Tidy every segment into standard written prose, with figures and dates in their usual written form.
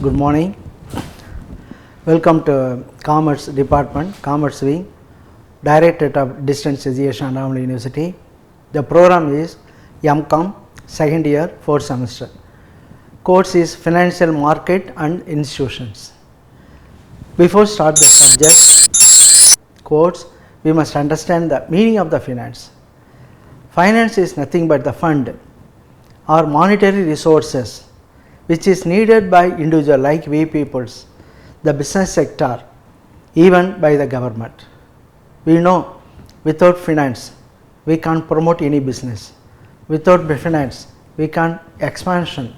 good morning. Welcome to Commerce Department, Commerce Wing, Directorate of Distance Education, ANNAMALAI University. The program is M.Com, second year, 4th semester. Course is Financial Market and Institutions. Before start the subject, course, we must understand the meaning of the finance. Finance is nothing but the fund or monetary resources which is needed by individual like we peoples, the business sector, even by the government. We know without finance we can't promote any business, without finance we can't expansion,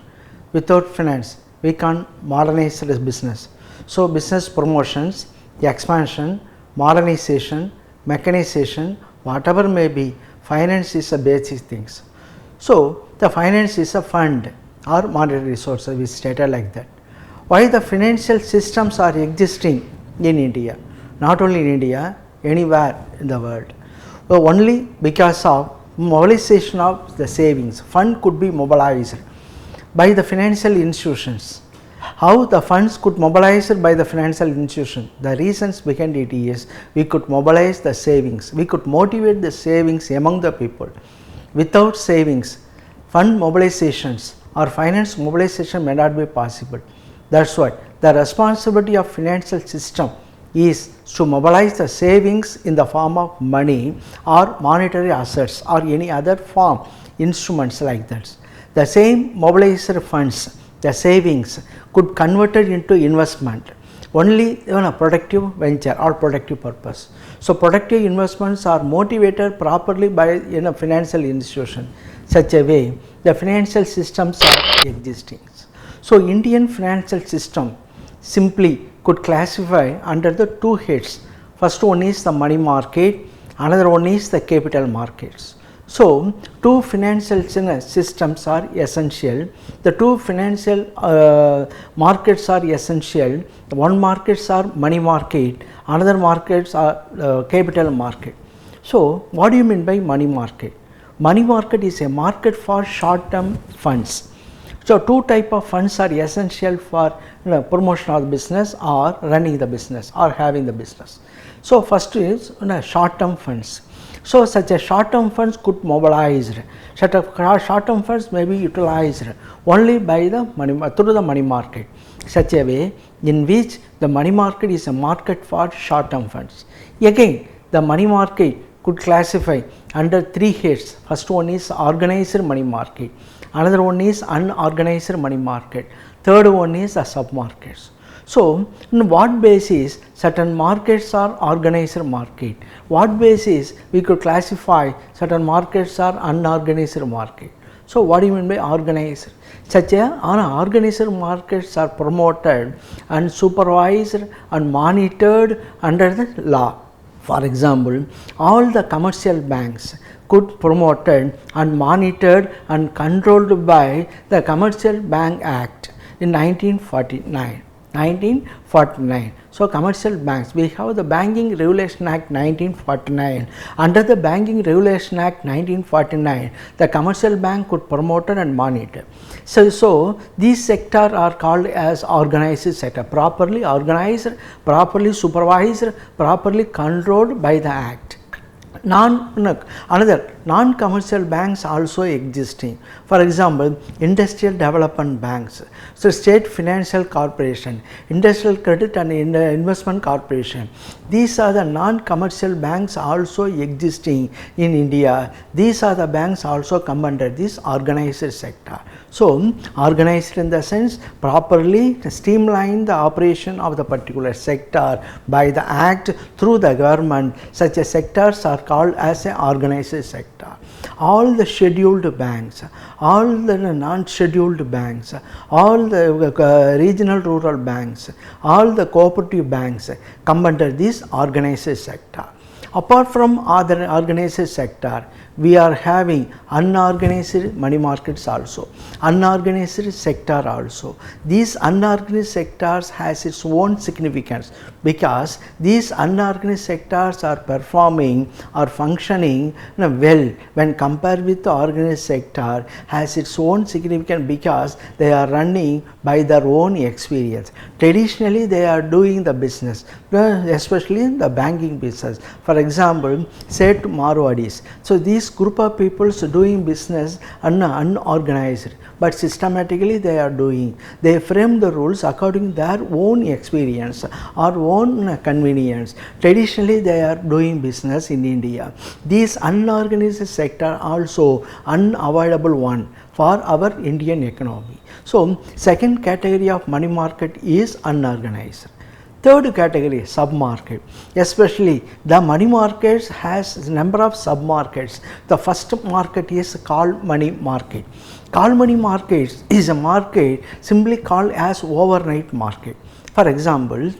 without finance we can't modernize this business. So, business promotions, expansion, modernization, mechanization, whatever may be, finance is a basic things. So, the finance is a fund or monetary resources, we stated like that. Why the financial systems are existing in India, not only in India, anywhere in the world, but only because of mobilization of the savings. Fund could be mobilized by the financial institutions. How the funds could mobilize by the financial institution? The reasons behind it is we could mobilize the savings, we could motivate the savings among the people. Without savings, fund mobilizations or finance mobilization may not be possible. That is why the responsibility of financial system is to mobilize the savings in the form of money or monetary assets or any other form instruments like that. The same mobilized funds, the savings could convert it into investment only in a productive venture or productive purpose. So, productive investments are motivated properly by a financial institution. Such a way the financial systems are existing. So, Indian financial system simply could classify under the two heads. First one is the money market, another one is the capital markets. So, two financial systems are essential. The two financial markets are essential. One markets are money market, another markets are capital market. So, what do you mean by money market? Money market is a market for short term funds. So, two type of funds are essential for promotion of the business or running the business or having the business. So, first is short term funds. So, such a short term funds could mobilize, short term funds may be utilized only by the money through the money market, such a way in which the money market is a market for short term funds. Again, the money market could classify under three heads. First one is organized money market, another one is unorganized money market, third one is the sub markets. So, on what basis certain markets are organized market, what basis we could classify certain markets are unorganized market. So, what do you mean by organized? Such a unorganized markets are promoted and supervised and monitored under the law. For example, all the commercial banks could promoted and monitored and controlled by the Commercial Bank Act in 1949. So, commercial banks, we have the Banking Regulation Act 1949. Under the Banking Regulation Act 1949, the commercial bank could promote and monitor. So these sectors are called as organized sector, properly organized, properly supervised, properly controlled by the Act. Another non-commercial banks also existing. For example, industrial development banks, so state financial corporation, industrial credit and investment corporation. These are the non-commercial banks also existing in India. These are the banks also come under this organized sector. So, organized in the sense properly streamline the operation of the particular sector by the act through the government. Such a sectors are called as an organized sector. All the scheduled banks, all the non-scheduled banks, all the regional rural banks, all the cooperative banks come under this organized sector. Apart from other organized sector, we are having unorganized money markets also, unorganized sector also. These unorganized sectors has its own significance, because these unorganized sectors are performing or functioning well when compared with the organized sector, has its own significance because they are running by their own experience. Traditionally they are doing the business, especially in the banking business. For example, say to Marwadis. So these group of people doing business unorganized, but systematically they are doing. They frame the rules according to their own experience or own convenience. Traditionally they are doing business in India. These unorganized sector also unavoidable one for our Indian economy. So second category of money market is unorganized. Third category, sub-market. Especially the money markets has number of sub-markets. The first market is called money market. Call money markets is a market simply called as overnight market. For example,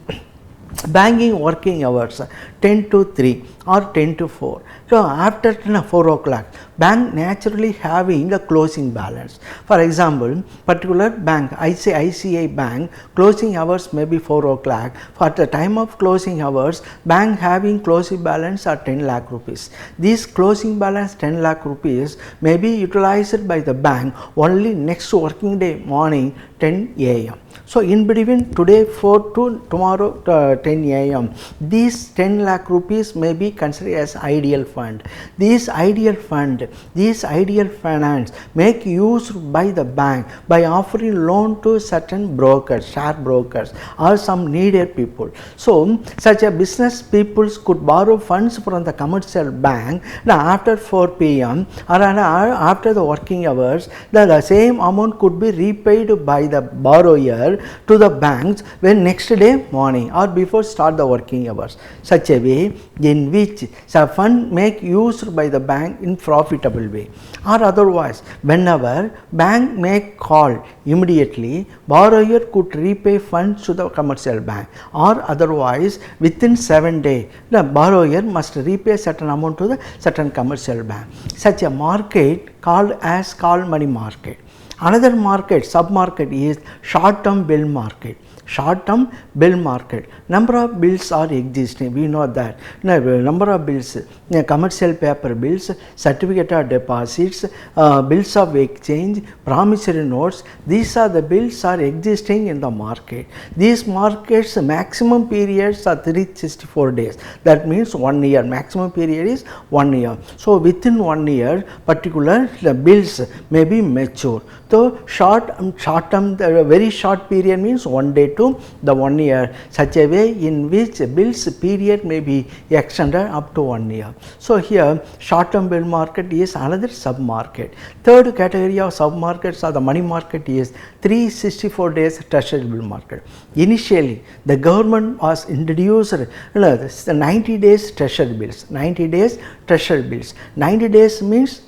banking working hours 10 to 3 or 10 to 4. So after 4 o'clock, bank naturally having a closing balance. For example, particular bank, ICICI Bank, closing hours may be 4 o'clock. For the time of closing hours, bank having closing balance are 10 lakh rupees. This closing balance 10 lakh rupees may be utilized by the bank only next working day morning 10 a.m. So in between today 4 to tomorrow 10 a.m. these 10 lakh rupees may be considered as ideal fund. These ideal finance make use by the bank by offering loan to certain brokers, share brokers or some needed people. So such a business people could borrow funds from the commercial bank after 4 p.m. or after the working hours. The same amount could be repaid by the borrower to the banks when next day morning or before start the working hours, such a way in which the fund make used by the bank in profitable way. Or otherwise, whenever bank make call immediately, borrower could repay funds to the commercial bank, or otherwise within 7 days the borrower must repay certain amount to the certain commercial bank. Such a market called as call money market. Another market, sub-market is short-term bill market. Short-term bill market. Number of bills are existing. We know that. Number of bills, commercial paper bills, certificate of deposits, bills of exchange, promissory notes. These are the bills are existing in the market. These markets maximum periods are 364 days. That means 1 year. Maximum period is 1 year. So within 1 year, particular the bills may be mature. So short-term, very short period means 1 day to the 1 year, such a way in which bills period may be extended up to 1 year. So here short-term bill market is another sub-market. Third category of sub-markets or the money market is 364 days treasury bill market. Initially the government was introduced the 90 days treasury bills. 90 days treasury bills. 90 days means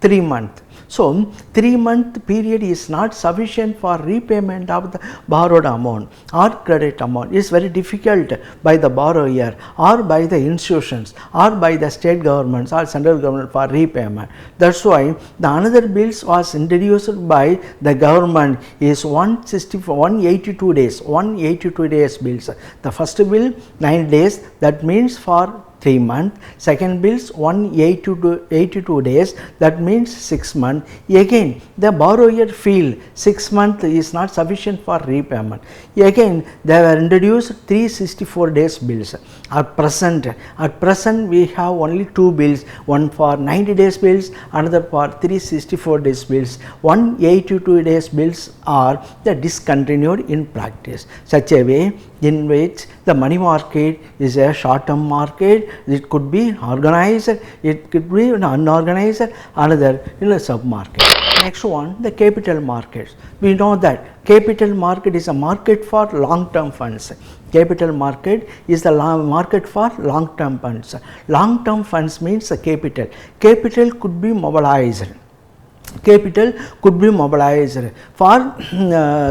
3 months. So 3 month period is not sufficient for repayment of the borrowed amount or credit amount. It is very difficult by the borrower or by the institutions or by the state governments or central government for repayment. That is why the another bills was introduced by the government is 182 days, 182 days bills. The first bill 9 days, that means for 3 months, second bills 182 days, that means 6 months. Again the borrower feel 6 months is not sufficient for repayment. Again they were introduced 364 days bills. At present we have only 2 bills, one for 90 days bills, another for 364 days bills. 182 days bills are discontinued in practice, such a way in which the money market is a short-term market. It could be organized, it could be unorganized, another sub-market. Next one, the capital markets. We know that capital market is a market for long-term funds. Capital market is the market for long-term funds. Long-term funds means the capital. Capital could be mobilized capital could be mobilized for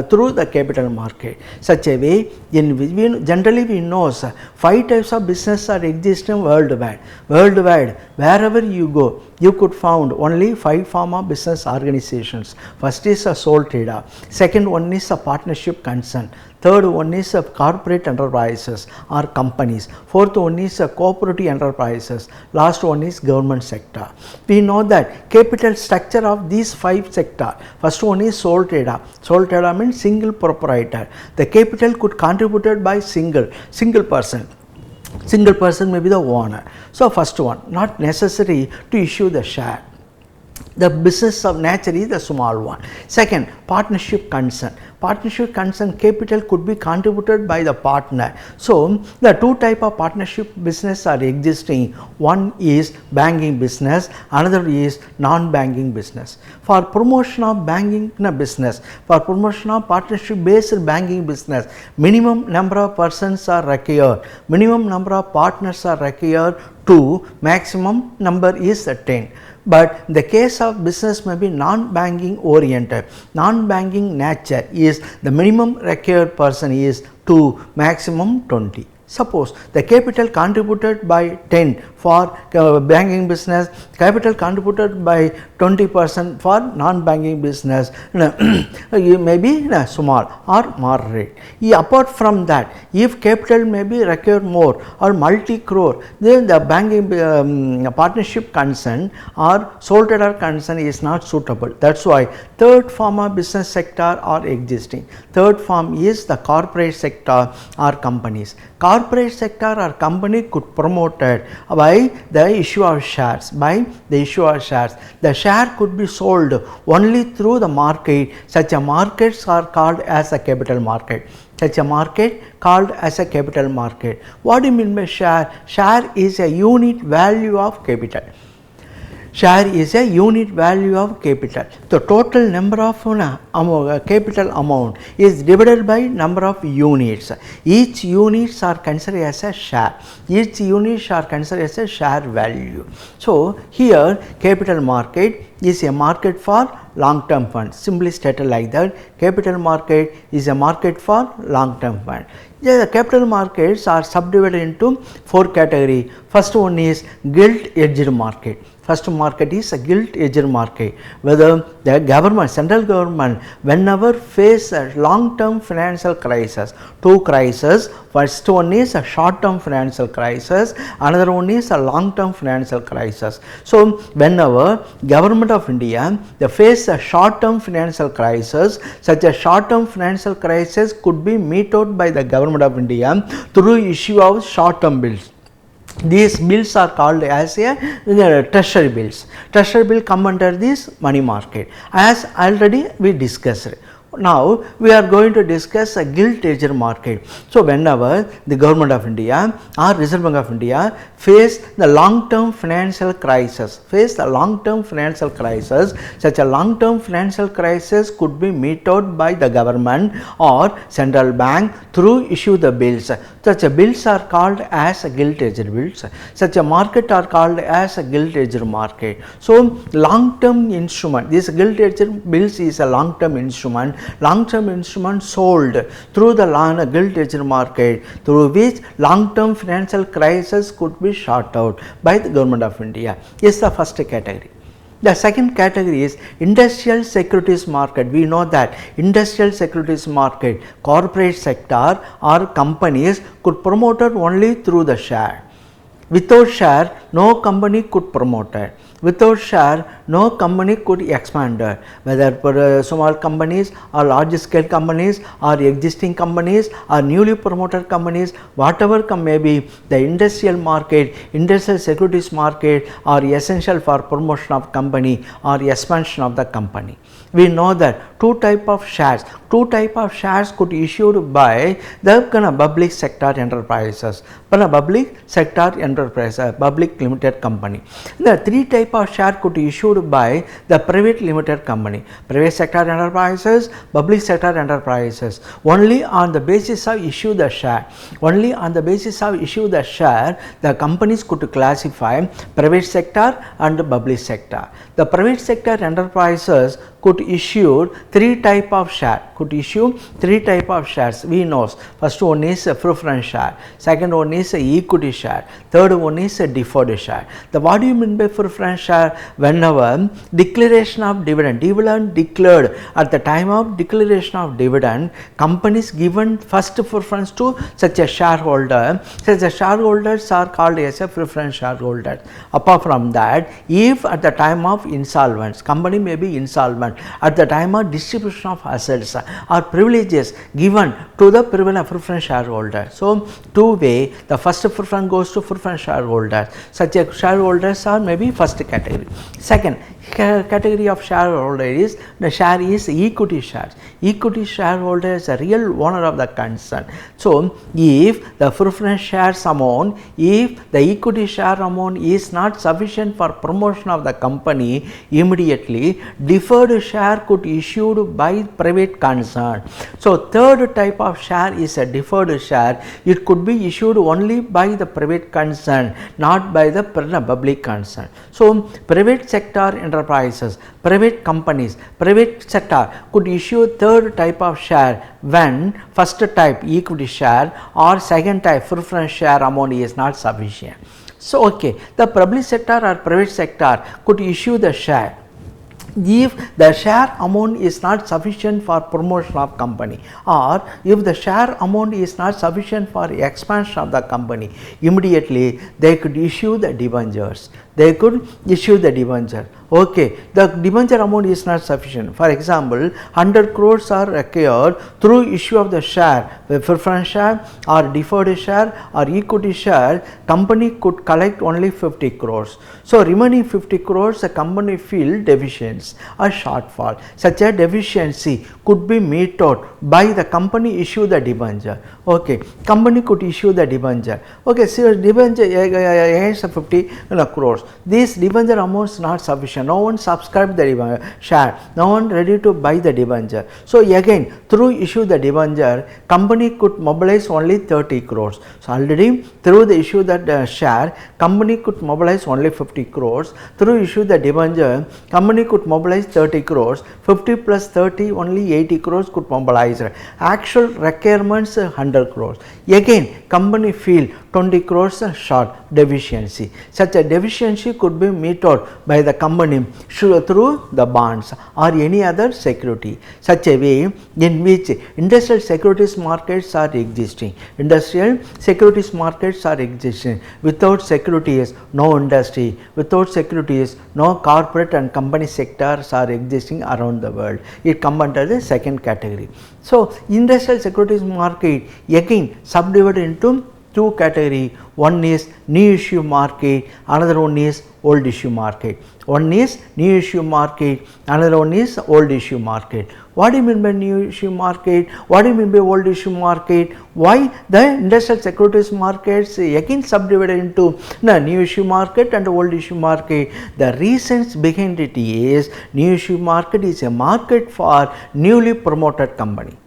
through the capital market. Such a way, generally we know 5 types of business are existing worldwide. Wherever you go, you could found only 5 form of business organizations. First is a sole trader, second one is a partnership concern, third one is a corporate enterprises or companies, fourth one is a cooperative enterprises, last one is government sector. We know that capital structure of these 5 sector. First one is sole trader. Sole trader means single proprietor. The capital could contributed by single person. Single person may be the owner. So first one, not necessary to issue the share. The business of nature is the small one. Second, partnership concern. Partnership concern capital could be contributed by the partner. So the 2 type of partnership business are existing. One is banking business, another is non-banking business. For promotion of banking business, for promotion of partnership based banking business, minimum number of persons are required, minimum number of partners are required to maximum number is 10. But the case of business may be non-banking oriented. Non-banking nature is the minimum required person is to maximum 20. Suppose the capital contributed by 10 for banking business, capital contributed by 20% for non-banking business, you may be small or moderate. Apart from that, if capital may be required more or multi-crore, then the banking partnership concern or sole trader concern is not suitable. That is why third form of business sector are existing. Third form is the corporate sector or companies. Corporate sector or company could promoted by the issue of shares. The share could be sold only through the market. Such a markets are called as a capital market. Such a market called as a capital market. What do you mean by share? Share is a unit value of capital. Share is a unit value of capital. The total number of capital amount is divided by number of units. Each units are considered as a share. Each units are considered as a share value. So here capital market is a market for long term funds. Simply stated like that, capital market is a market for long term fund. The capital markets are subdivided into 4 categories. First one is gilt-edged market. First market is a gilt-edged market, whether the government, central government, whenever face a long-term financial crisis, 2 crises. First one is a short-term financial crisis, another one is a long-term financial crisis. So whenever government of India they face a short-term financial crisis, such a short-term financial crisis could be met out by the government of India through issue of short-term bills. These bills are called as a treasury bills. Treasury bill come under this money market, as already we discussed. Now we are going to discuss a gilt-edged market. So whenever the government of India or Reserve Bank of India face the long-term financial crisis, such a long-term financial crisis could be met out by the government or central bank through issue the bills. Such a bills are called as a gilt-edged bills. Such a market are called as a gilt-edged market. So long-term instrument, this gilt-edged bills is a long-term instrument. Long-term instrument sold through the gilt-edged market, through which long-term financial crisis could be sought out by the government of India, is the first category. The second category is industrial securities market. We know that industrial securities market, corporate sector or companies could promote it only through the share. Without share, no company could promote it. Without share, no company could expand it. Whether for small companies or large scale companies or existing companies or newly promoted companies, whatever may be, the industrial market, industrial securities market are essential for promotion of company or expansion of the company. We know that 2 type of shares could be issued by the public sector enterprises, public limited company. The 3 type type of share could be issued by the private limited company, private sector enterprises, public sector enterprises. Only on the basis of issue the share, only on the basis of issue the share, the companies could classify private sector and public sector. The private sector enterprises could issue three type of share, we know. First one is a preference share, second one is a equity share, third one is a deferred share. The what do you mean by preference share? Whenever declaration of dividend declared at the time of declaration of dividend, companies given first preference to such a shareholder, such a shareholders are called as a preference shareholder. Apart from that, if at the time of insolvency, company may be insolvent, at the time of distribution of assets or privileges given to the preference shareholder. So, two way, the first preference goes to preference shareholders. Such a shareholders are maybe first category. Second category of shareholder is the share is equity shares. Equity shareholder is a real owner of the concern. So, if the preference shares amount, if the equity share amount is not sufficient for promotion of the company, immediately deferred share could issued by private concern. So, third type of share is a deferred share. It could be issued only by the private concern, not by the public concern. So, private sector enterprises, private companies, private sector could issue third type of share when first type equity share or second type preference share amount is not sufficient. So, okay, the public sector or private sector could issue the share if the share amount is not sufficient for promotion of company, or if the share amount is not sufficient for expansion of the company, immediately they could issue the debentures. Okay, the debenture amount is not sufficient. For example, 100 crores are required through issue of the share, the preference share or deferred share or equity share, company could collect only 50 crores. So, remaining 50 crores the company feel deficiency or shortfall. Such a deficiency could be met out by the company issue the debenture. Okay, company could issue the debenture. Okay, so debenture against 50 crores. This debenture amount is not sufficient. No one subscribed the share. No one ready to buy the debenture. So, again through issue the debenture, company could mobilize only 30 crores. So, already through the issue that share, company could mobilize only 50 crores. Through issue the debenture, company could mobilize 30 crores. 50 plus 30 only 80 crores could mobilize. Actual requirements 100 crores. Again company feel 20 crores short deficiency. Such a deficiency could be met out by the company through the bonds or any other security. Such a way in which industrial securities markets are existing. Industrial securities markets are existing. Without securities, no industry. Without securities, no corporate and company sectors are existing around the world. It comes under the second category. So, industrial securities market again subdivided into two category. One is new issue market, another one is old issue market. One is new issue market, another one is old issue market. What do you mean by new issue market? What do you mean by old issue market? Why the industrial securities markets again subdivided into new issue market and old issue market? The reasons behind it is new issue market is a market for newly promoted company.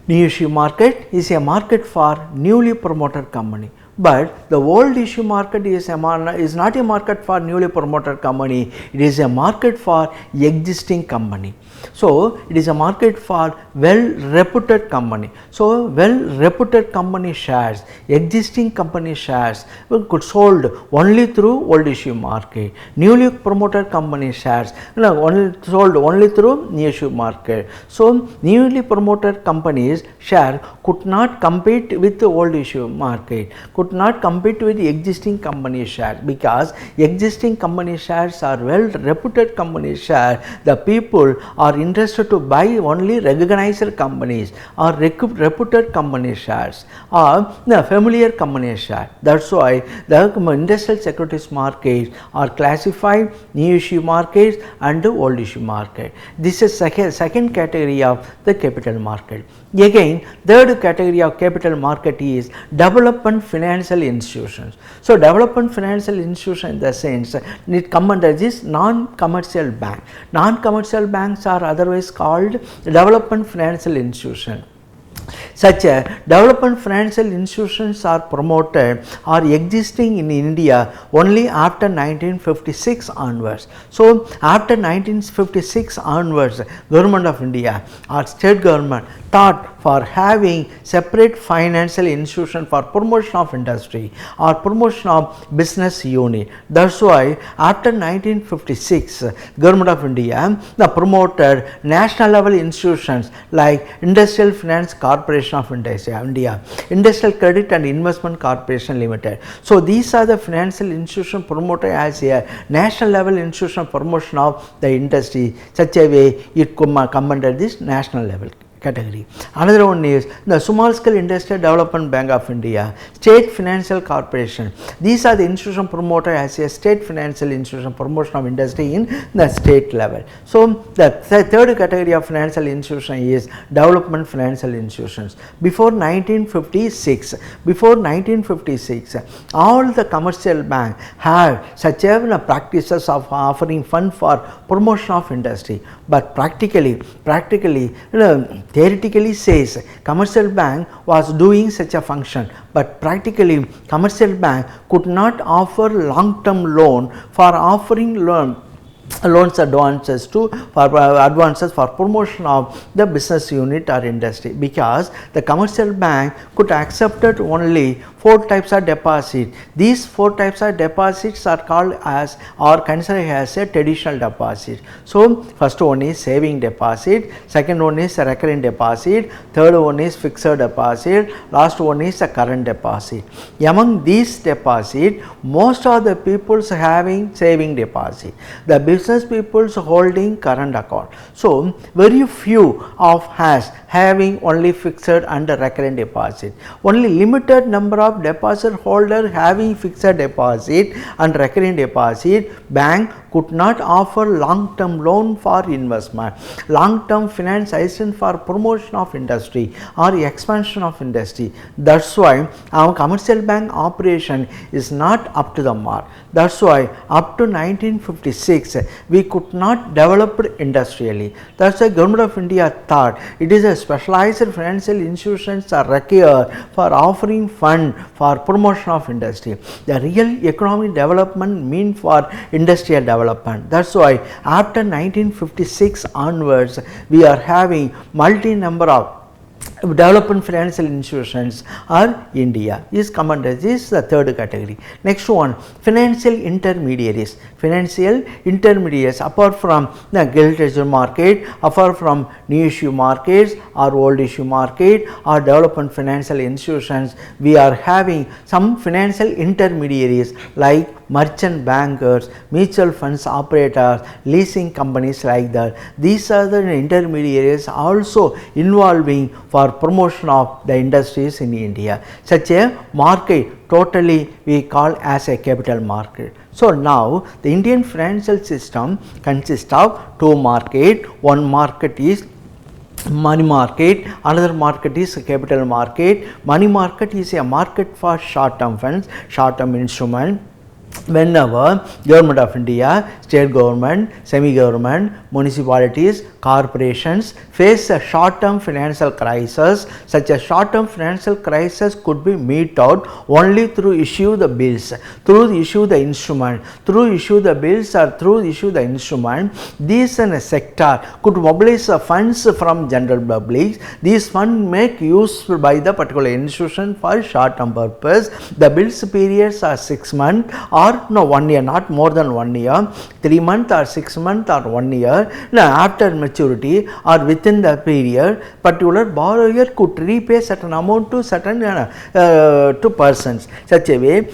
New issue market is a market for newly promoted company, but the old issue market is not a market for newly promoted company. It is a market for existing company. So, it is a market for well reputed company. So, well reputed company shares, existing company shares could sold only through old issue market. Newly promoted company shares sold only through new issue market. So, newly promoted companies share could not compete with the old issue market, could not compete with the existing company shares, because existing company shares are well reputed company share. The people are interested to buy only recognized companies or reputed company shares or the familiar company share. That is why the industrial securities markets are classified new issue markets and old issue market. This is second category of the capital market. Again, third category of capital market is development financial institutions. So, development financial institution in the sense it come under this non-commercial bank. Non-commercial banks are otherwise called development financial institution. Such a development financial institutions are promoted or existing in India only after 1956 onwards. So, after 1956 onwards, Government of India or state government thought for having separate financial institution for promotion of industry or promotion of business unit. That is why after 1956, Government of India promoted national level institutions like Industrial Finance Corporation of India, Industrial Credit and Investment Corporation Limited. So, these are the financial institution promoted as a national level institution promotion of the industry, such a way it come under this national level category. Another one is the Small Scale Industrial Development Bank of India, State Financial Corporation. These are the institution promoted as a state financial institution promotion of industry in the state level. So, the third category of financial institution is development financial institutions. Before 1956, all the commercial bank had such a practices of offering fund for promotion of industry, but practically theoretically says commercial bank was doing such a function, but practically commercial bank could not offer long term loan for offering loans advances for promotion of the business unit or industry, because the commercial bank could accept only 4 types of deposit. These 4 types of deposits are called as or considered as a traditional deposit. So, first one is saving deposit, second one is a recurring deposit, third one is fixed deposit, last one is a current deposit. Among these deposit, most of the peoples having saving deposit, the business peoples holding current account. So, very few of us having only fixed and recurrent deposit. Only limited number of deposit holder having fixed deposit and recurring deposit, bank could not offer long term loan for investment, long term financing for promotion of industry or expansion of industry. That is why our commercial bank operation is not up to the mark. That is why up to 1956 we could not develop industrially. That is why Government of India thought it is a specialized financial institutions are required for offering fund for promotion of industry. The real economic development mean for industrial development. That is why after 1956 onwards we are having multi number of development financial institutions are India is come under this the third category. Next one, financial intermediaries. Financial intermediaries apart from the gilt treasury market, apart from new issue markets or old issue market or development financial institutions, we are having some financial intermediaries like merchant bankers, mutual funds operators, leasing companies like that. These are the intermediaries also involving for promotion of the industries in India. Such a market totally we call as a capital market. So, now the Indian financial system consists of 2 markets. One market is money market, another market is capital market. Money market is a market for short term funds, short term instrument. Whenever Government of India, state government, semi-government, municipalities, corporations face a short-term financial crisis, such a short-term financial crisis could be met out only through issue the bills, through issue the instrument, through issue the bills or through issue the instrument. These in a sector could mobilize funds from general public. These funds make use by the particular institution for short-term purpose. The bills periods are 6 months or 1 year, not more than 1 year, 3 months or 6 months or 1 year. Now, after maturity or within the period, particular borrower could repay certain amount to certain to persons. Such a way,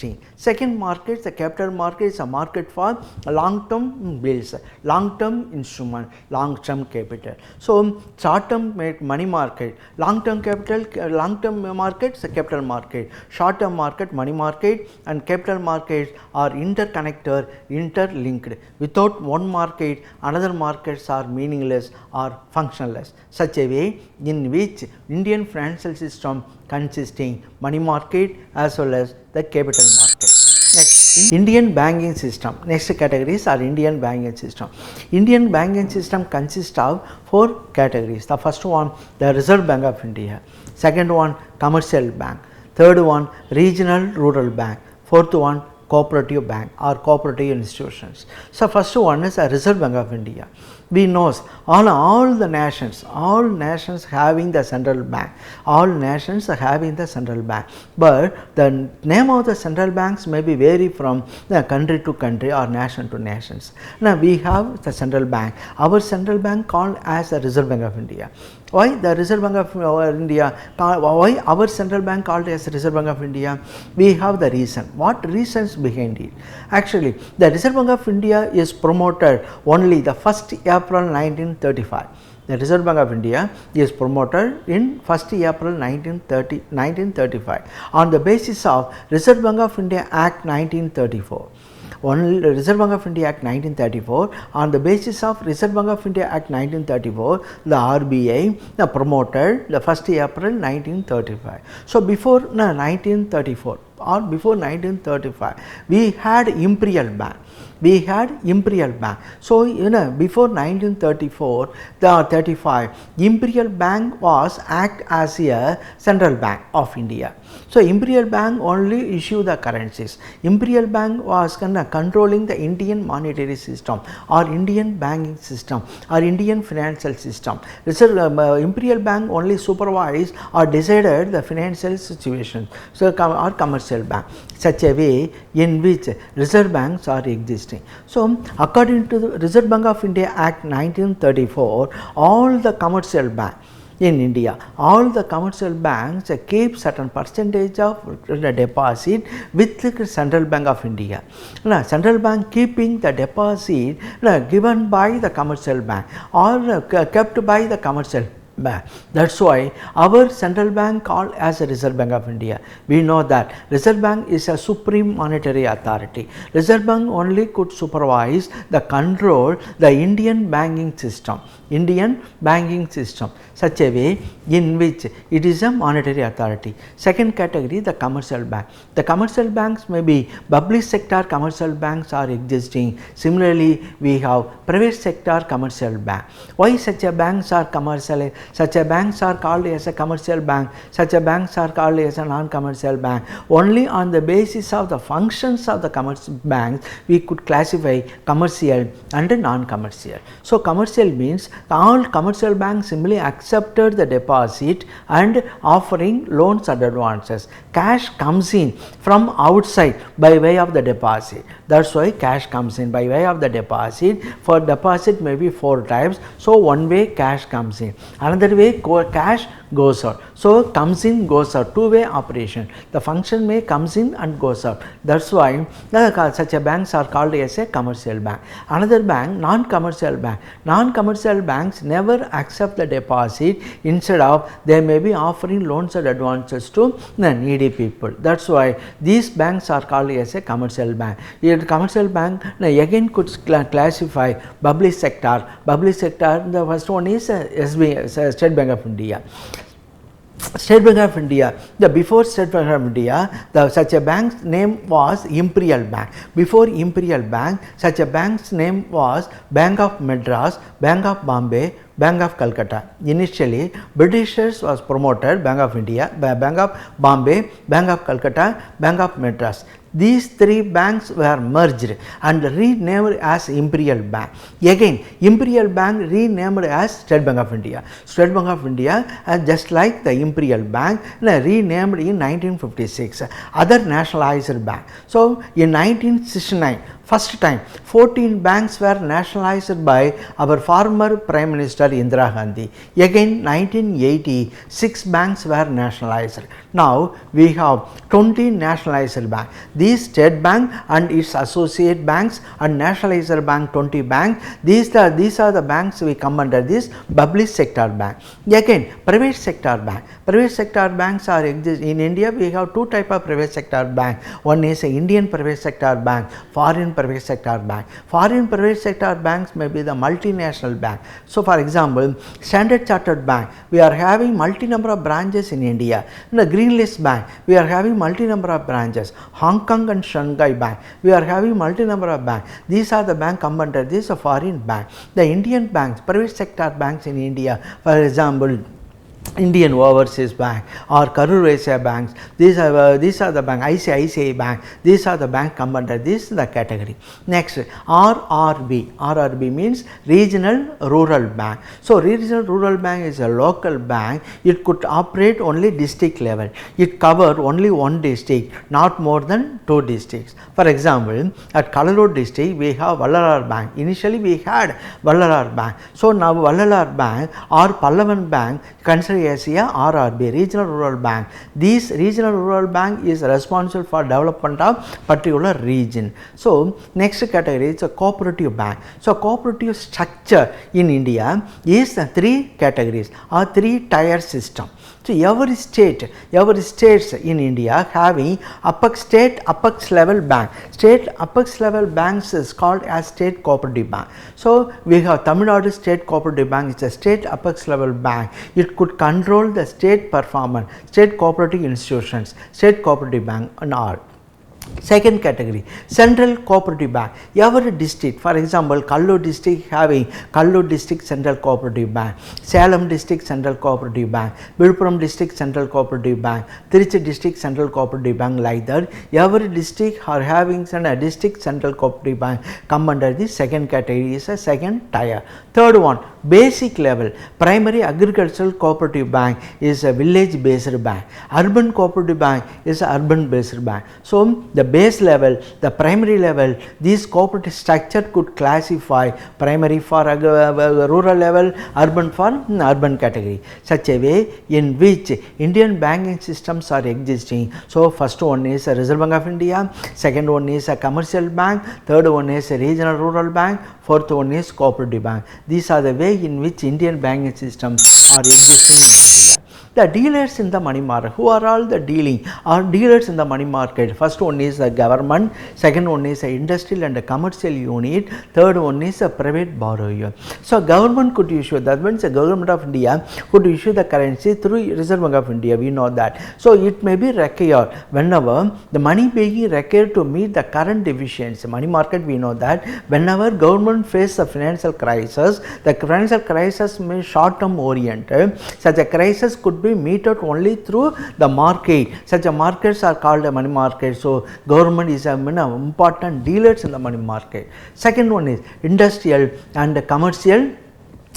existing. Second market, the capital market is a market for long term bills, long term instrument, long term capital. So, short term money market, long term capital, long term market is a capital market, short term market money market, and capital markets are interconnected, interlinked. Without one market, another markets are meaningless or functionless, such a way in which Indian financial system consisting money market as well as the capital market. Next, Indian banking system. Next categories are Indian banking system. Indian banking system consists of 4 categories. The first one, the Reserve Bank of India. Second one, commercial bank. Third one, regional rural bank. Fourth one, cooperative bank or cooperative institutions. So, first one is a Reserve Bank of India. We know all the nations, all nations having the central bank, all nations are having the central bank, but the name of the central banks may be vary from the country to country or nation to nations. Now, we have the central bank, our central bank called as the Reserve Bank of India. Why the Reserve Bank of India, why our central bank called as Reserve Bank of India? We have the reason. What reasons behind it? Actually, the Reserve Bank of India is promoted only the 1st April 1935. The Reserve Bank of India is promoted in 1st April 1935 on the basis of Reserve Bank of India Act 1934. Only Reserve Bank of India Act 1934, on the basis of Reserve Bank of India Act 1934, the RBI promoted the 1st April 1935. So, before 1934 or before 1935, we had Imperial Bank. We had Imperial Bank. So, before 1934, the 35, Imperial Bank was act as a central bank of India. So, Imperial Bank only issue the currencies. Imperial Bank was controlling the Indian monetary system or Indian banking system or Indian financial system. Imperial Bank only supervised or decided the financial situation, so or commercial bank, such a way in which reserve banks are existing. So, according to the Reserve Bank of India Act 1934, all the commercial banks in India, all the commercial banks keep certain percentage of deposit with the Central Bank of India. Now, Central Bank keeping the deposit given by the commercial bank or kept by the commercial bank. That is why our central bank called as a Reserve Bank of India. We know that Reserve Bank is a supreme monetary authority. Reserve Bank only could supervise the control the Indian banking system, such a way in which it is a monetary authority. Second category, the commercial bank. The commercial banks may be public sector commercial banks are existing. Similarly, we have private sector commercial bank. Why such a banks are commercial? Such a banks are called as a commercial bank, such a banks are called as a non-commercial bank. Only on the basis of the functions of the commercial banks we could classify commercial and non-commercial. So, commercial means all commercial banks simply accepted the deposit and offering loans and advances. Cash comes in from outside by way of the deposit. That is why cash comes in by way of the deposit. For deposit may be 4 types. So, one way cash comes in, another way cash goes out. So, comes in goes out, two-way operation. The function may comes in and goes out. That is why such a banks are called as a commercial bank. Another bank, non-commercial bank. Non-commercial banks never accept the deposit. Instead of they may be offering loans and advances to the needy people. That is why these banks are called as a commercial bank. Commercial bank again could classify public sector. Public sector, the first one is State Bank of India. State Bank of India, before State Bank of India, such a bank's name was Imperial Bank. Before Imperial Bank, such a bank's name was Bank of Madras, Bank of Bombay, Bank of Calcutta. Initially, Britishers was promoted Bank of India, Bank of Bombay, Bank of Calcutta, Bank of Madras. These 3 banks were merged and renamed as Imperial Bank. Again, Imperial Bank renamed as State Bank of India. State Bank of India, just like the Imperial Bank, renamed in 1956. Other nationalized bank. So, in 1969, first time 14 banks were nationalized by our former Prime Minister Indira Gandhi. Again 1980, 6 banks were nationalized. Now we have 20 nationalized banks. these State Bank and its associate banks and Nationalizer Bank 20 banks, these are the banks we come under this public sector bank. Again, private sector bank. Private sector banks are exist in India. We have two type of private sector bank. One is a Indian private sector bank, foreign private sector bank. Foreign private sector banks may be the multinational bank. So, for example, Standard Chartered Bank, we are having multi number of branches in India. In the Green List Bank, we are having multi number of branches. Hong Kong and Shanghai Bank, we are having multi number of banks. These are the bank come under this foreign bank. The Indian banks, private sector banks in India, for example, Indian Overseas Bank or Karur Vysya banks, these are the bank, ICICI Bank, these are the bank come under this the category. Next, RRB means Regional Rural Bank. So, Regional Rural Bank is a local bank, it could operate only district level, it cover only one district, not more than 2 districts. For example, at Kalalur district we have Vallalar Bank, initially we had Vallalar Bank. So, now Vallalar Bank or Pallavan Bank considered as a RRB, Regional Rural Bank. This Regional Rural Bank is responsible for development of particular region. So, next category is a cooperative bank. So, cooperative structure in India is 3 categories or 3 tier system. So, every states in India having apex level bank. State apex level banks is called as state cooperative bank. So, we have Tamil Nadu State Cooperative Bank, it is a state apex level bank. It could control the state performance, state cooperative institutions, state cooperative bank and all. Second category, Central Cooperative Bank. Every district, for example, Kallur district having Kallur district Central Cooperative Bank, Salem district Central Cooperative Bank, Viluppuram district Central Cooperative Bank, Tiruchi district Central Cooperative Bank, like that. Every district are having a district Central Cooperative Bank come under the second category, is a second tier. Third one, basic level, Primary Agricultural Cooperative Bank is a village based bank, Urban Cooperative Bank is a urban based bank. So, the base level, the primary level, these cooperative structure could classify primary for rural level, urban for urban category, such a way in which Indian banking systems are existing. So, first one is a Reserve Bank of India, second one is a commercial bank, third one is a regional rural bank, fourth one is cooperative bank. These are the way in which Indian banking systems are existing in India. The dealers in the money market, who are all the dealing or dealers in the money market? First one is the government, second one is the industrial and the commercial unit, third one is a private borrower. So, government could issue, that means the government of India could issue the currency through Reserve Bank of India, we know that. So, it may be required whenever the money being required to meet the current deficiency. Money market, we know that whenever government face a financial crisis, the financial crisis may short term oriented, such a crisis could be meted only through the market. Such a markets are called a money market. So, government is a important dealers in the money market. Second one is industrial and commercial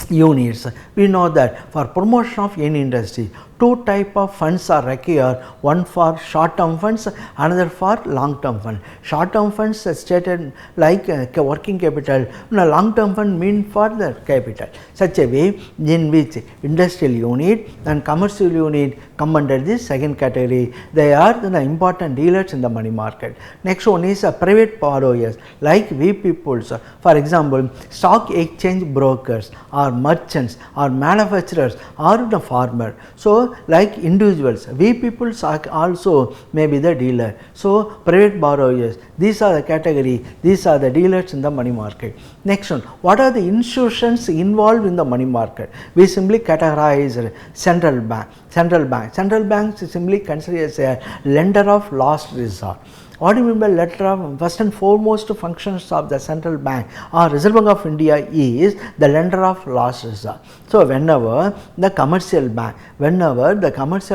units. We know that for promotion of any industry, 2 type of funds are required, one for short term funds, another for long term fund. Short term funds stated like working capital, long term fund mean for the capital, such a way in which industrial unit and commercial unit come under this second category. They are the important dealers in the money market. Next one is private borrowers like we peoples, for example, stock exchange brokers or merchants or manufacturers or the farmer. So, like individuals, we people also may be the dealer. So, private borrowers, these are the category, these are the dealers in the money market. Next one, what are the institutions involved in the money market? We simply categorize central bank. Central banks is simply considered as a lender of last resort. What do you mean by letter of? First and foremost functions of the central bank or Reserve Bank of India is the lender of last resort. So, whenever the commercial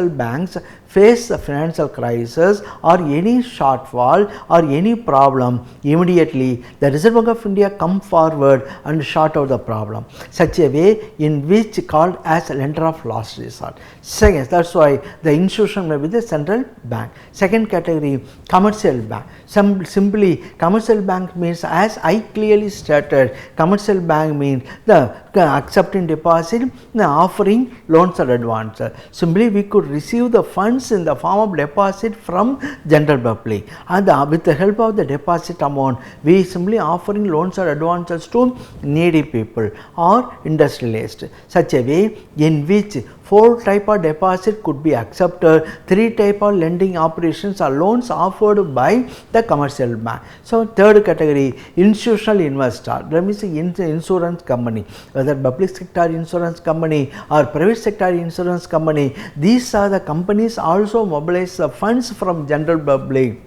banks face a financial crisis or any shortfall or any problem, immediately the Reserve Bank of India come forward and sort out the problem, such a way in which called as a lender of last resort. Second, that is why the institution may be the central bank. Second category, commercial bank. Simply commercial bank means, as I clearly stated, commercial bank means the accepting deposit, the offering loans or advances. Simply we could receive the funds funds in the form of deposit from general public, and with the help of the deposit amount we simply offering loans or advances to needy people or industrialists, such a way in which 4 type of deposit could be accepted, 3 type of lending operations or loans offered by the commercial bank. So, third category, institutional investor, that means insurance company, whether public sector insurance company or private sector insurance company, these are the companies also mobilize the funds from general public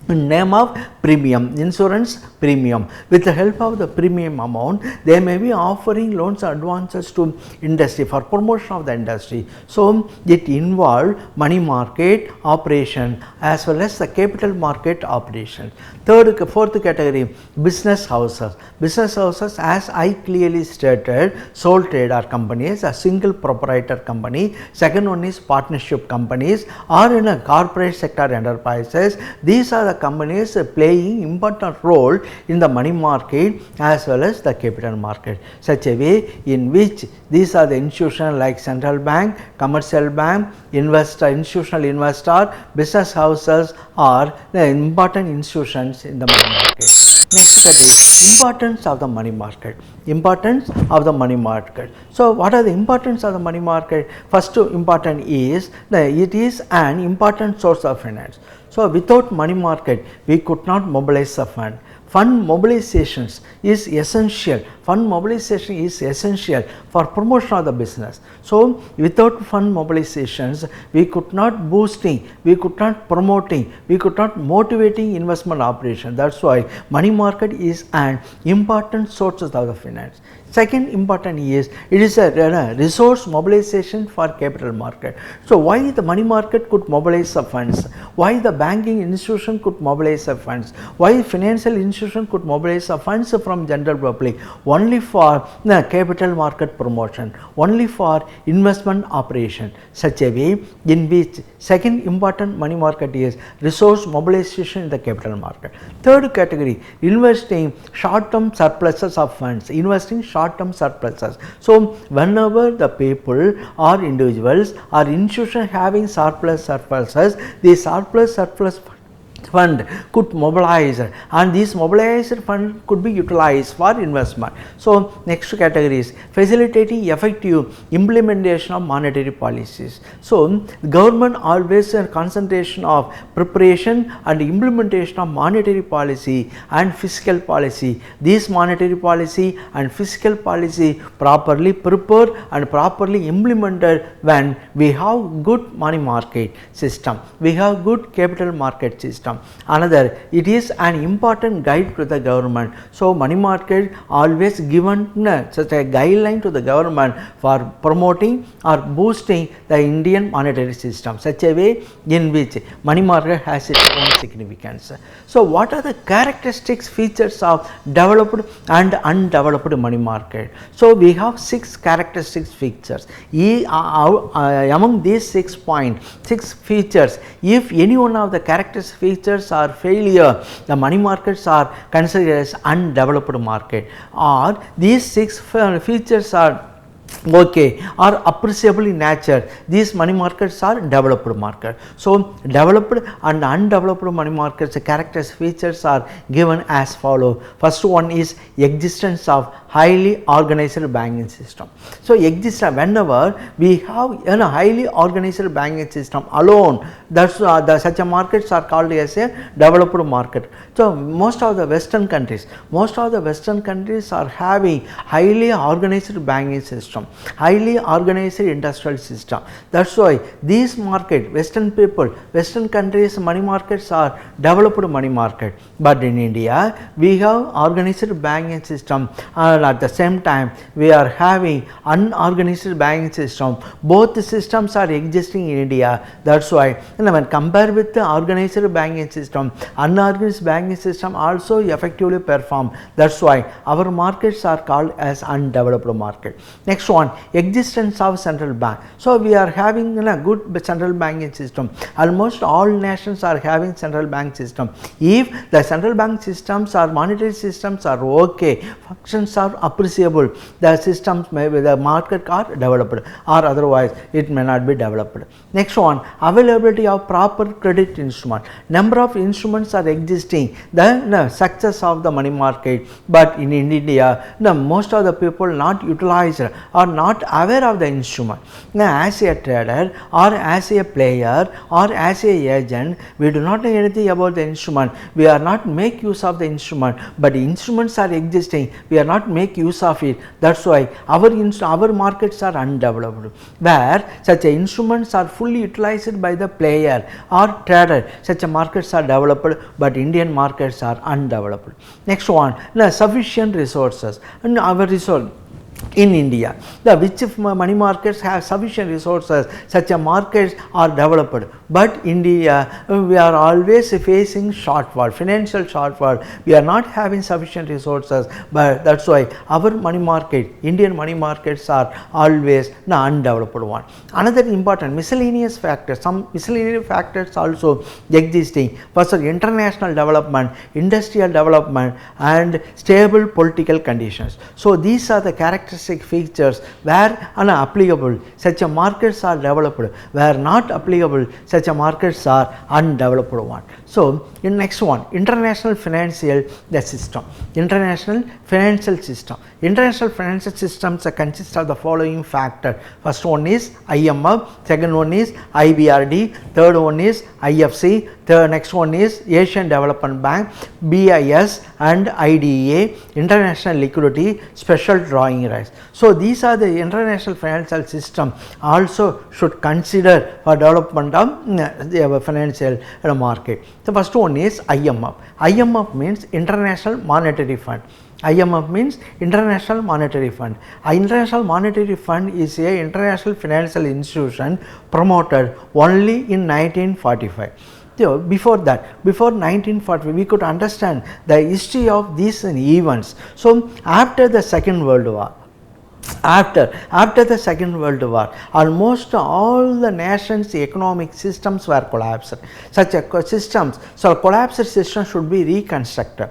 in name of premium, insurance premium. With the help of the premium amount, they may be offering loans or advances to industry for promotion of the industry. So, it involved money market operation as well as the capital market operation. Fourth category, business houses. Business houses, as I clearly stated, sole trader companies, a single proprietor company. Second one is partnership companies or in a corporate sector enterprises. These are the companies playing important role in the money market as well as the capital market, such a way in which these are the institutions like central bank, commercial bank, institutional investor, business houses are the important institutions in the money market. Next is importance of the money market. Importance of the money market. So, what are the importance of the money market? First important is that it is an important source of finance. So, without money market we could not mobilize the fund. Fund mobilizations is essential. Fund mobilization is essential for promotion of the business. So, without fund mobilizations we could not boosting, we could not promoting, we could not motivating investment operation. That is why money market is an important source of the finance. Second important is it is a resource mobilization for capital market. So, why the money market could mobilize the funds? Why the banking institution could mobilize the funds? Why financial institution could mobilize the funds from general public? Only for the capital market promotion, only for investment operation, such a way in which second important money market is resource mobilization in the capital market. Third category, investing short term surpluses of funds, investing short term surpluses. So, whenever the people or individuals or institution having surpluses, the surplus fund could mobilize and this mobilized fund could be utilized for investment. So, next category is facilitating effective implementation of monetary policies. So, government always a concentration of preparation and implementation of monetary policy and fiscal policy. This monetary policy and fiscal policy properly prepared and properly implemented when we have good money market system, we have good capital market system. Another, it is an important guide to the government. So, money market always given such a guideline to the government for promoting or boosting the Indian monetary system, such a way in which money market has its own significance. So, what are the characteristics features of developed and undeveloped money market? So, we have 6 characteristics features. Among these 6 features, if any one of the characteristic features are failure, the money markets are considered as undeveloped market, or these 6 features are okay or appreciable in nature, these money markets are developed market. So, developed and undeveloped money markets characteristic features are given as follow. First one is existence of highly organized banking system. So, whenever we have a highly organized banking system alone, that's such a markets are called as a developed market. So, most of the western countries are having highly organized banking system, highly organized industrial system. That is why these market, western countries money markets are developed money market, but in India we have organized banking system and at the same time we are having unorganized banking system. Both systems are existing in India. That is why when compared with the organized banking system, unorganized banking system also effectively perform. That is why our markets are called as undeveloped market. Next one, existence of central bank. So we are having a good central banking system. Almost all nations are having central bank system. If the central bank systems or monetary systems are okay, functions are appreciable, the systems may be the market are developed, or otherwise it may not be developed. Next one, availability of proper credit instrument. Number of instruments are existing, the success of the money market, but in India most of the people not utilized or not aware of the instrument. Now, as a trader or as a player or as a agent, we do not know anything about the instrument, we are not make use of the instrument, but instruments are existing, we are not make use of it. That is why our markets are undeveloped, where such instruments are fully utilized by the player or trader, such markets are developed, but Indian markets are undeveloped. Next one, sufficient resources, and our resource in India, which money markets have sufficient resources, such markets are developed, but India we are always facing shortfall, financial shortfall, we are not having sufficient resources, but that is why our money market, Indian money markets are always the undeveloped one. Another important miscellaneous factors, some miscellaneous factors also existing. First, international development, industrial development, and stable political conditions. So these are the characteristics features where applicable such markets are developed, where not applicable such markets are undeveloped one. So in next one, international financial system. International financial system systems consist of the following factor. First one is IMF, second one is IBRD, third one is IFC, next one is Asian Development Bank, BIS and IDA, international liquidity, special drawing rights. So these are the international financial system also should consider for development of the financial market. The first one is IMF. IMF means International Monetary Fund. IMF means International Monetary Fund. International Monetary Fund is a international financial institution promoted only in 1945. So before that, before 1945, we could understand the history of these events. So after the Second World War, after the Second World War, almost all the nations' economic systems were collapsed. Such a systems, so collapsed system should be reconstructed.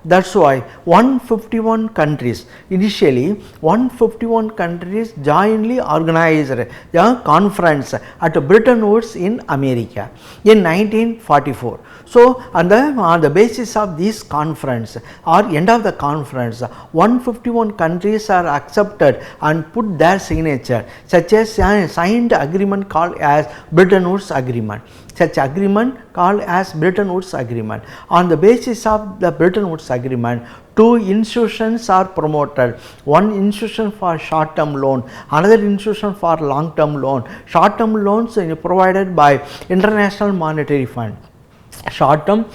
That's why 151 countries, initially 151 countries jointly organized a conference at Bretton Woods in America in 1944. So on the basis of this conference or end of the conference, 151 countries are accepted and put their signature, such as signed agreement called as Bretton Woods Agreement. Such agreement called as Bretton Woods Agreement. On the basis of the Bretton Woods Agreement, two institutions are promoted. One institution for short term loan, another institution for long term loan. Short term loans are provided by International Monetary Fund. Short term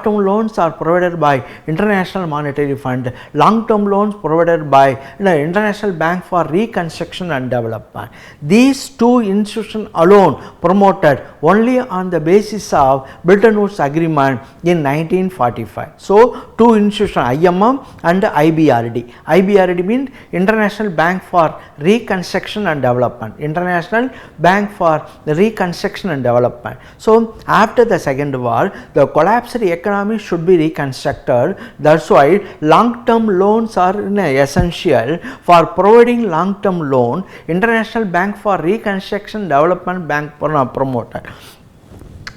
loans are provided by International Monetary Fund, long term loans provided by the International Bank for Reconstruction and Development. These two institutions alone promoted only on the basis of Bretton Woods Agreement in 1945. So two institutions, IMF and IBRD. IBRD means International Bank for Reconstruction and Development. International Bank for Reconstruction and Development. So after the Second War, the collapsed economy should be reconstructed. That's why long term loans are essential. For providing long term loan, International Bank for Reconstruction and Development Bank promoted.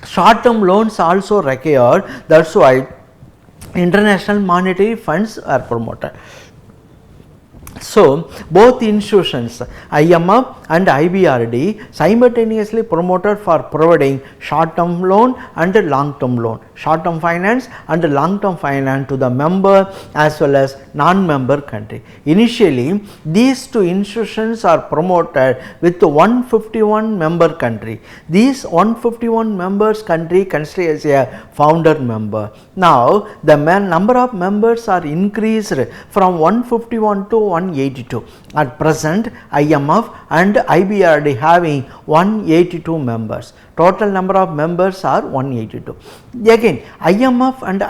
Short term loans also required. That's why international monetary funds are promoted. So both institutions, IMF and IBRD, simultaneously promoted for providing short term loan and long term loan, short term finance and long term finance to the member as well as non-member country. Initially these two institutions are promoted with 151 member country. These 151 members country considered as a founder member. Now the number of members are increased from 151 to 182. At present, IMF and IBRD having 182 members. Total number of members are 182. Again, IMF and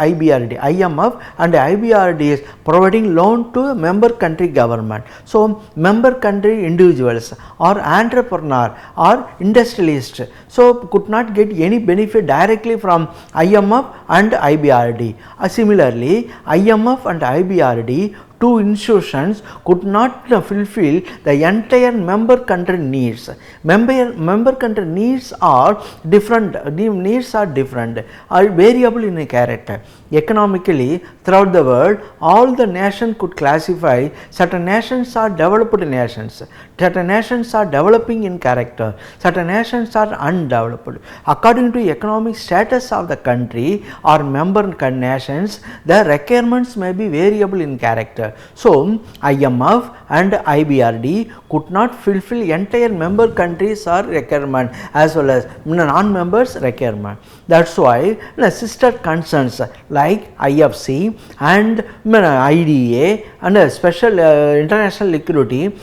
IBRD is providing loan to member country government. So, member country individuals or entrepreneur or industrialist, so could not get any benefit directly from IMF and IBRD. Similarly, IMF and IBRD, two institutions, could not fulfill the entire member country needs. Member country needs are different, are variable in character. Economically, throughout the world, all the nations could classify, certain nations are developed nations, certain nations are developing in character, certain nations are undeveloped. According to economic status of the country or member nations, the requirements may be variable in character. So, IMF and IBRD could not fulfill entire member countries or requirement as well as non-members requirement. That is why sister concerns like IFC and IDA and special international liquidity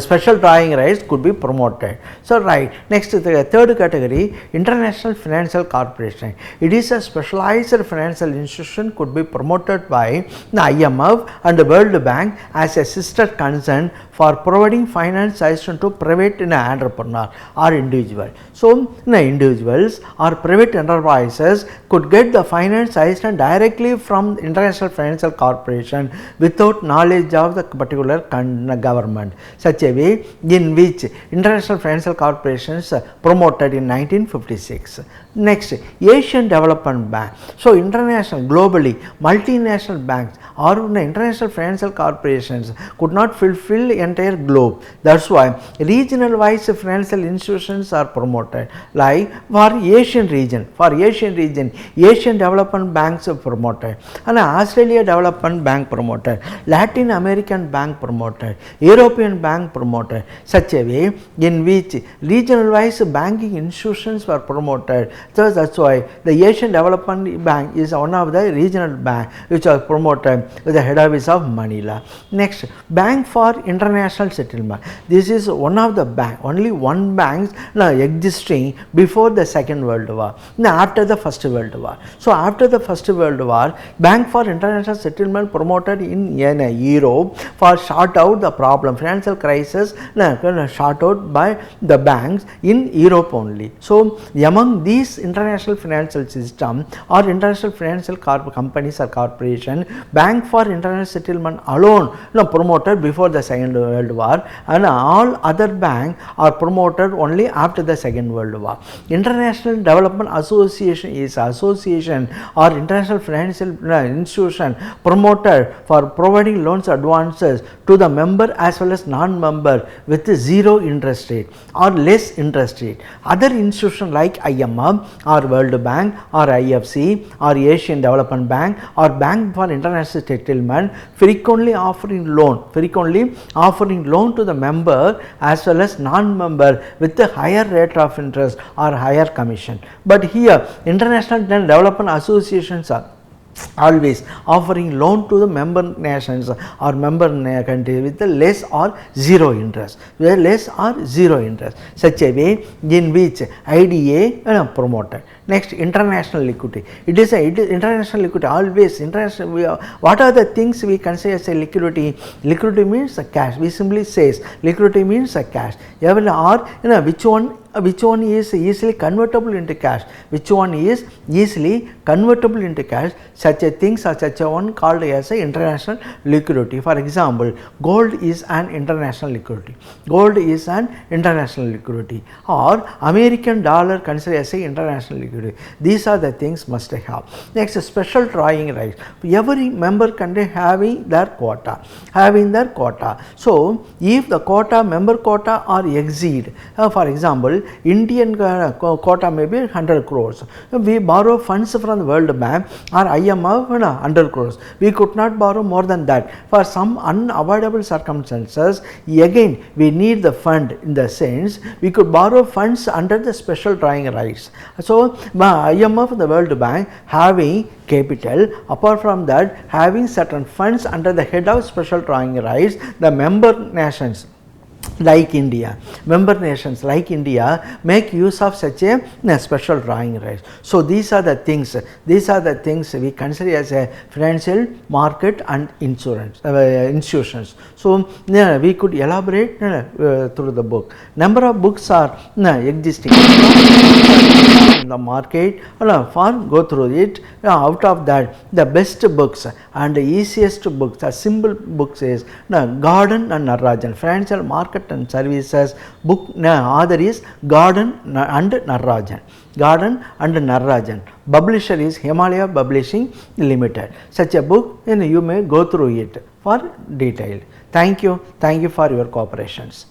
special drawing rights could be promoted. So, right, next the third category, international financial corporation. It is a specialized financial institution, could be promoted by the IMF and the World Bank as a sister concern for providing finance assistance to private entrepreneur or individual. So, individuals or private enterprises could get the finance assistance directly from international financial corporation without knowledge of the particular government, such a way in which international financial corporations promoted in 1956. Next, Asian Development Bank. So, international, globally, multinational banks or international financial corporations could not fulfill entire globe. That is why regional wise financial institutions are promoted, like for Asian region, Asian Development Banks are promoted, and Australia Development Bank promoted, Latin American Bank promoted, European Bank promoted, such a way in which regional wise banking institutions were promoted. So, that is why the Asian Development Bank is one of the regional banks which are promoted with the head office of Manila. Next, Bank for International Settlement. This is one of the bank, only one bank existing before the Second World War, after the First World War. So, after the First World War, Bank for International Settlement promoted in Europe for sort out the problem, financial crisis sort out by the banks in Europe only. So, among these international financial system or international financial companies or corporation, Bank for International Settlement alone promoted before the Second World War, and all other banks are promoted only after the Second World War. International Development Association is association or international financial institution promoted for providing loans advances to the member as well as non-member with zero interest rate or less interest rate. Other institutions like IMF or World Bank or IFC or Asian Development Bank or Bank for International Settlement frequently offering loan to the member as well as non-member with a higher rate of interest or higher commission. But here international development associations are always offering loan to the member nations or member countries with less or zero interest, such a way in which IDA promoted. Next, international liquidity. It is international liquidity, always international. What are the things we consider as a liquidity? Liquidity means a cash. We simply says liquidity means a cash. Or which one is easily convertible into cash, such a things or such a one called as a international liquidity. For example, gold is an international liquidity, or American dollar considered as a international liquidity. These are the things must have. Next, special drawing rights. Every member country having their quota. So, if the member quota are exceed, for example, Indian quota may be 100 crores. We borrow funds from the World Bank or IMF 100 crores. We could not borrow more than that. For some unavoidable circumstances, again we need the fund, in the sense we could borrow funds under the special drawing rights. So, IMF, the World Bank having capital, apart from that having certain funds under the head of special drawing rights, the member nations like India, member nations like India make use of such a special drawing rights. So these are the things we consider as a financial market and insurance institutions. So we could elaborate through the book. Number of books are existing in the market, go through it. Out of that, the best books and the easiest books, the simple books is Gordon and Narajan, Financial Market and Services book. Author is Gordon and Narajan. Gordon and Narajan. Publisher is Himalaya Publishing Limited. Such a book, you may go through it for detail. Thank you for your cooperations.